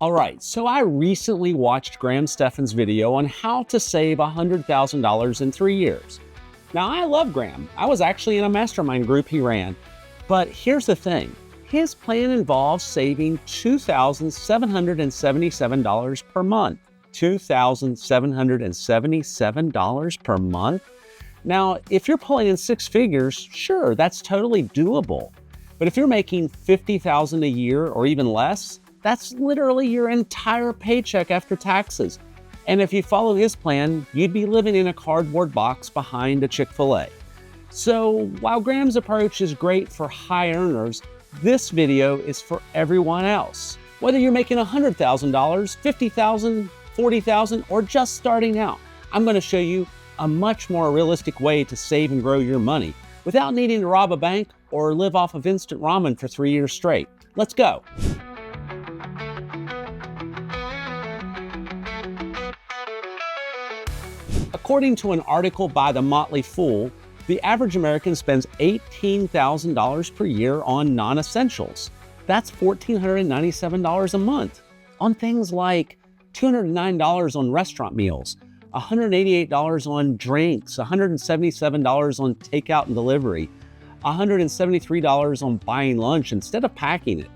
All right, so I recently watched Graham Stephan's video on how to save $100,000 in 3 years. Now, I love Graham. I was actually in a mastermind group he ran. But here's the thing. His plan involves saving $2,777 per month. $2,777 per month? Now, if you're pulling in six figures, sure, that's totally doable. But if you're making $50,000 a year or even less, that's literally your entire paycheck after taxes. And if you follow his plan, you'd be living in a cardboard box behind a Chick-fil-A. So while Graham's approach is great for high earners, this video is for everyone else. Whether you're making $100,000, $50,000, $40,000, or just starting out, I'm going to show you a much more realistic way to save and grow your money without needing to rob a bank or live off of instant ramen for 3 years straight. Let's go. According to an article by The Motley Fool, the average American spends $18,000 per year on non-essentials. That's $1,497 a month on things like $209 on restaurant meals, $188 on drinks, $177 on takeout and delivery, $173 on buying lunch instead of packing it,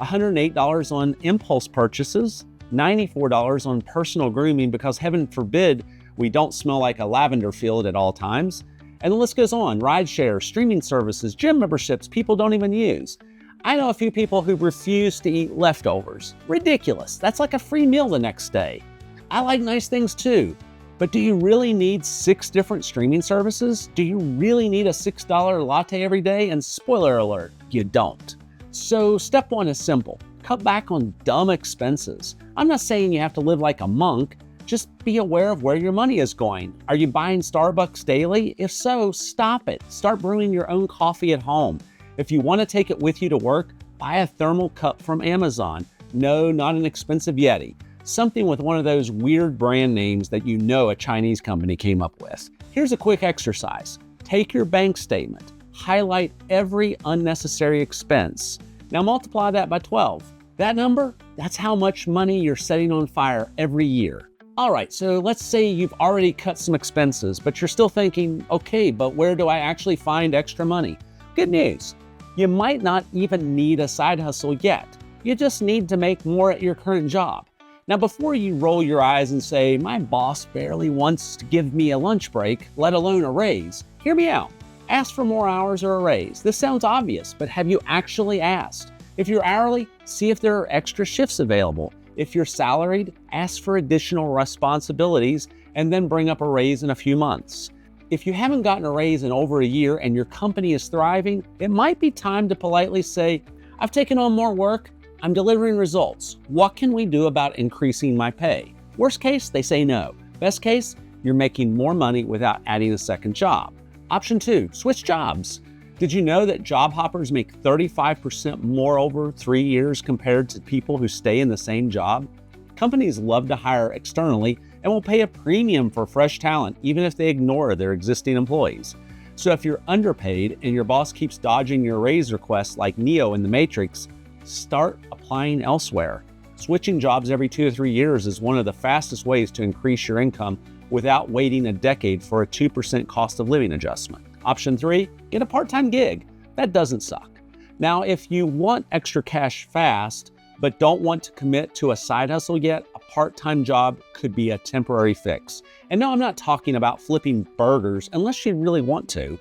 $108 on impulse purchases, $94 on personal grooming because heaven forbid we don't smell like a lavender field at all times. And the list goes on. Rideshare, streaming services, gym memberships people don't even use. I know a few people who refuse to eat leftovers. Ridiculous. That's like a free meal the next day. I like nice things too. But do you really need 6 different streaming services? Do you really need a $6 latte every day? And spoiler alert, you don't. So step 1 is simple. Cut back on dumb expenses. I'm not saying you have to live like a monk. Just be aware of where your money is going. Are you buying Starbucks daily? If so, stop it. Start brewing your own coffee at home. If you want to take it with you to work, buy a thermal cup from Amazon. No, not an expensive Yeti. Something with one of those weird brand names that you know a Chinese company came up with. Here's a quick exercise. Take your bank statement. Highlight every unnecessary expense. Now multiply that by 12. That number, that's how much money you're setting on fire every year. All right, so let's say you've already cut some expenses, but you're still thinking, okay, but where do I actually find extra money? Good news. You might not even need a side hustle yet. You just need to make more at your current job. Now, before you roll your eyes and say, my boss barely wants to give me a lunch break, let alone a raise, hear me out. Ask for more hours or a raise. This sounds obvious, but have you actually asked? If you're hourly, see if there are extra shifts available. If you're salaried, ask for additional responsibilities and then bring up a raise in a few months. If you haven't gotten a raise in over a year and your company is thriving, it might be time to politely say, I've taken on more work, I'm delivering results. What can we do about increasing my pay? Worst case, they say no. Best case, you're making more money without adding a second job. Option 2, switch jobs. Did you know that job hoppers make 35% more over 3 years compared to people who stay in the same job? Companies love to hire externally and will pay a premium for fresh talent even if they ignore their existing employees. So if you're underpaid and your boss keeps dodging your raise requests like Neo in The Matrix, start applying elsewhere. Switching jobs every 2 to 3 years is one of the fastest ways to increase your income without waiting a decade for a 2% cost of living adjustment. Option 3, get a part-time gig. That doesn't suck. Now, if you want extra cash fast, but don't want to commit to a side hustle yet, a part-time job could be a temporary fix. And no, I'm not talking about flipping burgers unless you really want to.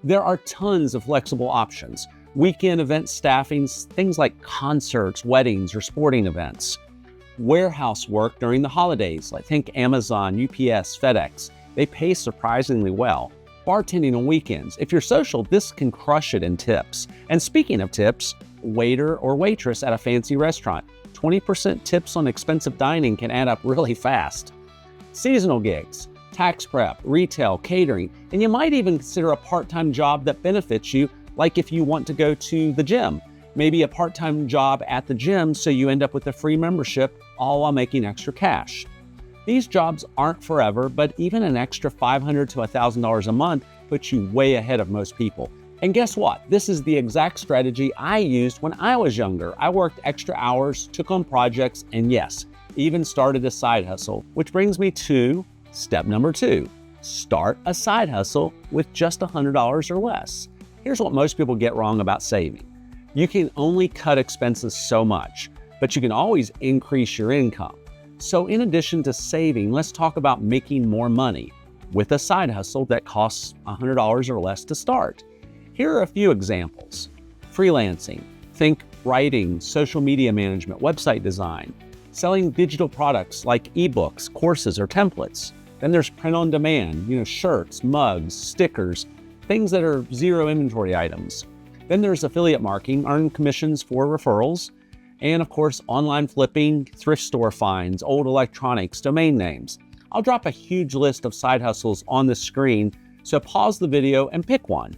There are tons of flexible options. Weekend event staffings, things like concerts, weddings, or sporting events. Warehouse work during the holidays, like think Amazon, UPS, FedEx. They pay surprisingly well. Bartending on weekends. If you're social, this can crush it in tips. And speaking of tips, waiter or waitress at a fancy restaurant. 20% tips on expensive dining can add up really fast. Seasonal gigs, tax prep, retail, catering, and you might even consider a part-time job that benefits you, like if you want to go to the gym. Maybe a part-time job at the gym so you end up with a free membership, all while making extra cash. These jobs aren't forever, but even an extra $500 to $1,000 a month puts you way ahead of most people. And guess what? This is the exact strategy I used when I was younger. I worked extra hours, took on projects, and yes, even started a side hustle, which brings me to step number 2. Start a side hustle with just $100 or less. Here's what most people get wrong about saving. You can only cut expenses so much, but you can always increase your income. So in addition to saving, let's talk about making more money with a side hustle that costs $100 or less to start. Here are a few examples. Freelancing. Think writing, social media management, website design, selling digital products like ebooks, courses, or templates. Then there's print on demand, shirts, mugs, stickers, things that are zero inventory items. Then there's affiliate marketing, earn commissions for referrals. And of course, online flipping, thrift store finds, old electronics, domain names. I'll drop a huge list of side hustles on the screen, so pause the video and pick one.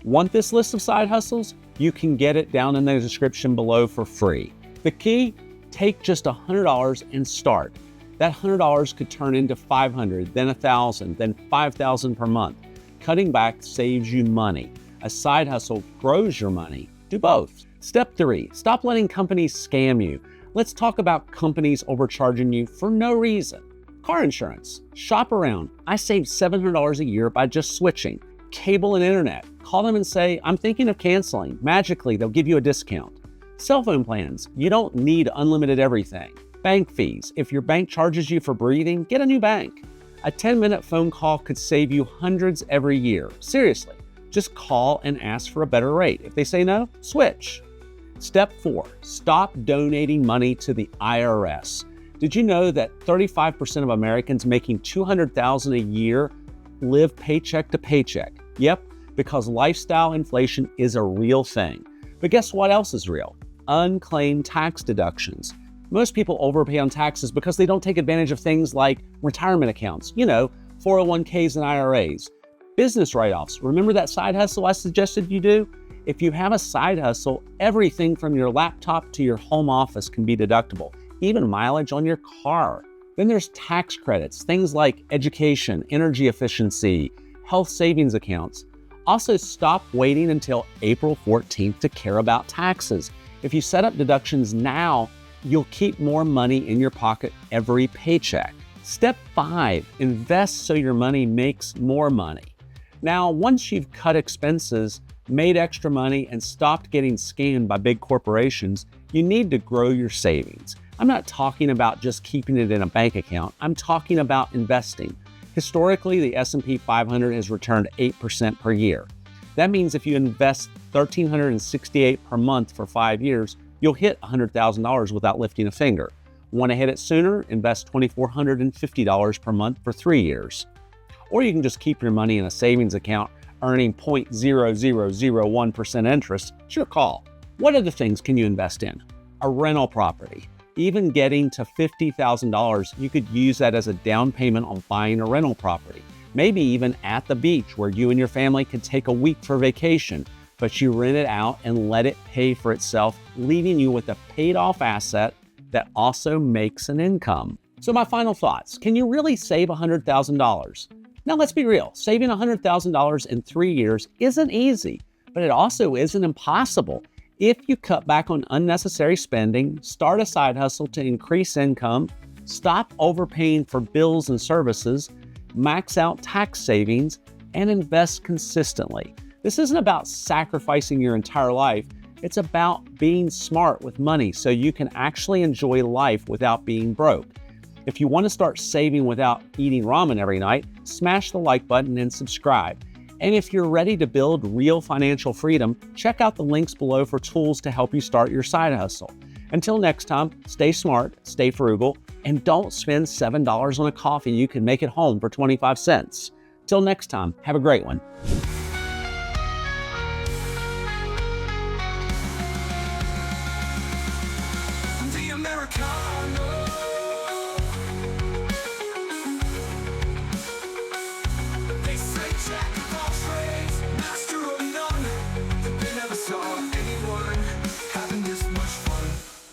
Want this list of side hustles? You can get it down in the description below for free. The key, take just $100 and start. That $100 could turn into $500, then $1,000, then $5,000 per month. Cutting back saves you money. A side hustle grows your money. Do both. Step 3, stop letting companies scam you. Let's talk about companies overcharging you for no reason. Car insurance. Shop around. I saved $700 a year by just switching. Cable and internet. Call them and say, I'm thinking of canceling. Magically, they'll give you a discount. Cell phone plans. You don't need unlimited everything. Bank fees. If your bank charges you for breathing, get a new bank. A 10-minute phone call could save you hundreds every year. Seriously, just call and ask for a better rate. If they say no, switch. Step 4, stop donating money to the IRS. Did you know that 35% of Americans making $200,000 a year live paycheck to paycheck? Yep, because lifestyle inflation is a real thing. But guess what else is real? Unclaimed tax deductions. Most people overpay on taxes because they don't take advantage of things like retirement accounts, 401ks and IRAs. Business write-offs. Remember that side hustle I suggested you do? If you have a side hustle, everything from your laptop to your home office can be deductible, even mileage on your car. Then there's tax credits, things like education, energy efficiency, health savings accounts. Also, stop waiting until April 14th to care about taxes. If you set up deductions now, you'll keep more money in your pocket every paycheck. Step 5, invest so your money makes more money. Now, once you've cut expenses, made extra money, and stopped getting scammed by big corporations, you need to grow your savings. I'm not talking about just keeping it in a bank account. I'm talking about investing. Historically, the S&P 500 has returned 8% per year. That means if you invest $1,368 per month for 5 years, you'll hit $100,000 without lifting a finger. Want to hit it sooner? Invest $2,450 per month for 3 years. Or you can just keep your money in a savings account earning 0.0001% interest. It's your call. What other things can you invest in? A rental property. Even getting to $50,000, you could use that as a down payment on buying a rental property. Maybe even at the beach where you and your family could take a week for vacation, but you rent it out and let it pay for itself, leaving you with a paid off asset that also makes an income. So my final thoughts, can you really save $100,000? Now let's be real, saving $100,000 in 3 years isn't easy, but it also isn't impossible. If you cut back on unnecessary spending, start a side hustle to increase income, stop overpaying for bills and services, max out tax savings, and invest consistently. This isn't about sacrificing your entire life. It's about being smart with money so you can actually enjoy life without being broke. If you want to start saving without eating ramen every night, smash the like button and subscribe. And if you're ready to build real financial freedom, check out the links below for tools to help you start your side hustle. Until next time, stay smart, stay frugal, and don't spend $7 on a coffee you can make at home for 25 cents. Till next time, have a great one.